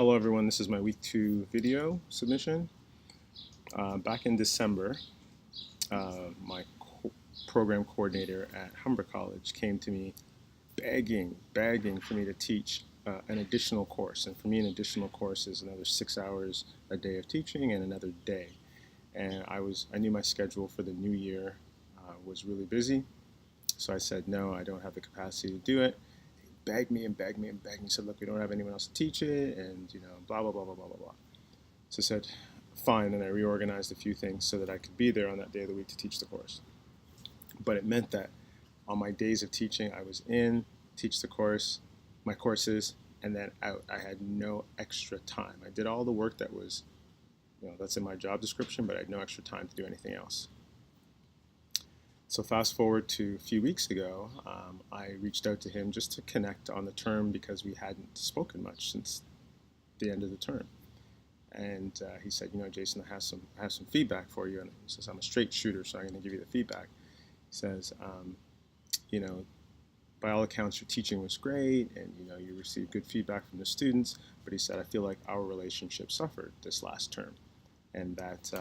Hello everyone, this is my week 2 video submission. Back in December, my program coordinator at Humber College came to me begging for me to teach an additional course. And for me, an additional course is another 6 hours a day of teaching and another day. And I knew my schedule for the new year was really busy. So I said, no, I don't have the capacity to do it. Begged me and begged me and begged me. Said, look, we don't have anyone else to teach it, and blah blah blah blah blah blah blah. So I said, fine, and I reorganized a few things so that I could be there on that day of the week to teach the course. But it meant that on my days of teaching, I was in, teach the course, my courses, and then out. I had no extra time. I did all the work that was, that's in my job description, but I had no extra time to do anything else. So fast forward to a few weeks ago, I reached out to him just to connect on the term because we hadn't spoken much since the end of the term. And he said, Jason, I have some feedback for you. And he says, I'm a straight shooter, so I'm going to give you the feedback. He says, by all accounts, your teaching was great, and you received good feedback from the students. But he said, I feel like our relationship suffered this last term, and that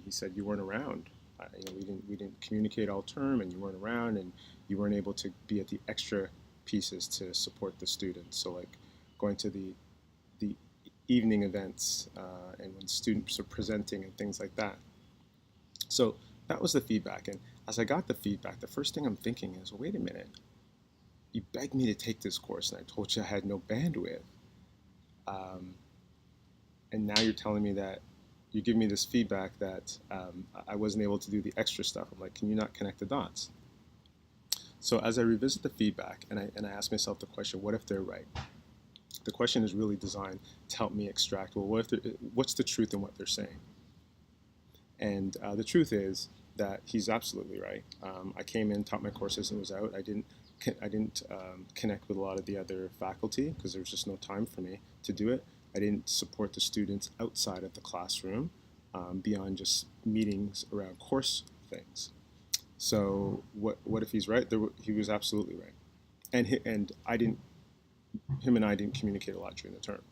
he said you weren't around. We didn't communicate all term, and you weren't around, and you weren't able to be at the extra pieces to support the students. So like going to the evening events and when students are presenting and things like that. So that was the feedback. And as I got the feedback, the first thing I'm thinking is, well, wait a minute. You begged me to take this course, and I told you I had no bandwidth. And now you're telling me that you give me this feedback that I wasn't able to do the extra stuff. I'm like, can you not connect the dots? So as I revisit the feedback and I ask myself the question, what if they're right? The question is really designed to help me extract, well, what's the truth in what they're saying? And the truth is that he's absolutely right. I came in, taught my courses, and was out. I didn't connect with a lot of the other faculty because there was just no time for me to do it. I didn't support the students outside of the classroom beyond just meetings around course things. So what if he's right? He was absolutely right. And him and I didn't communicate a lot during the term.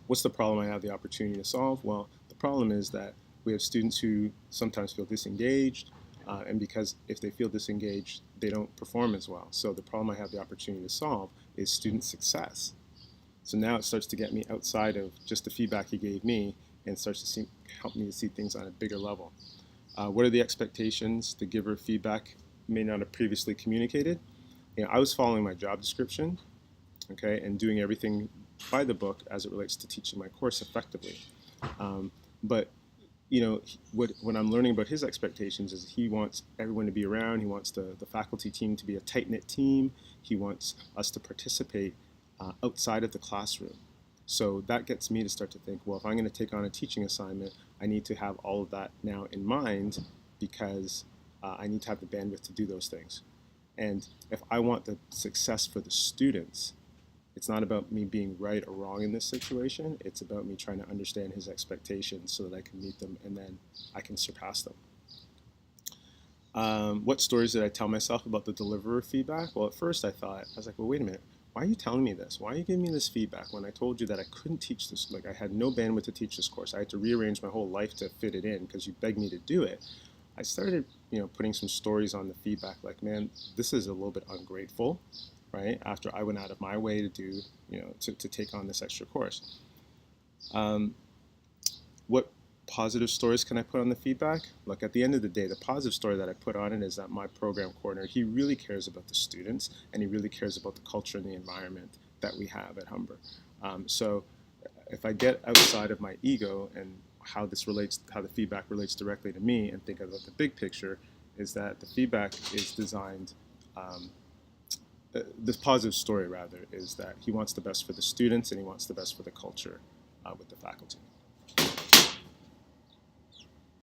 What's the problem I have the opportunity to solve? Well, the problem is that we have students who sometimes feel disengaged, and because if they feel disengaged, they don't perform as well. So the problem I have the opportunity to solve is student success. So now it starts to get me outside of just the feedback he gave me and starts to help me to see things on a bigger level. What are the expectations the giver of feedback may not have previously communicated? I was following my job description, okay, and doing everything by the book as it relates to teaching my course effectively. But what I'm learning about his expectations is he wants everyone to be around. He wants the faculty team to be a tight-knit team. He wants us to participate outside of the classroom. So that gets me to start to think, well, if I'm going to take on a teaching assignment, I need to have all of that now in mind because I need to have the bandwidth to do those things. And if I want the success for the students, it's not about me being right or wrong in this situation. It's about me trying to understand his expectations so that I can meet them and then I can surpass them. What stories did I tell myself about the deliverer feedback? Well, at first I was like, well, wait a minute. Why are you telling me this? Why are you giving me this feedback when I told you that I couldn't teach this? Like I had no bandwidth to teach this course. I had to rearrange my whole life to fit it in because you begged me to do it. I started, putting some stories on the feedback like, man, this is a little bit ungrateful, right? After I went out of my way to do, to take on this extra course. What positive stories can I put on the feedback? Look, at the end of the day, the positive story that I put on it is that my program coordinator, he really cares about the students and he really cares about the culture and the environment that we have at Humber. So if I get outside of my ego and how the feedback relates directly to me and think about the big picture, is that the feedback is designed, this positive story rather, is that he wants the best for the students and he wants the best for the culture with the faculty.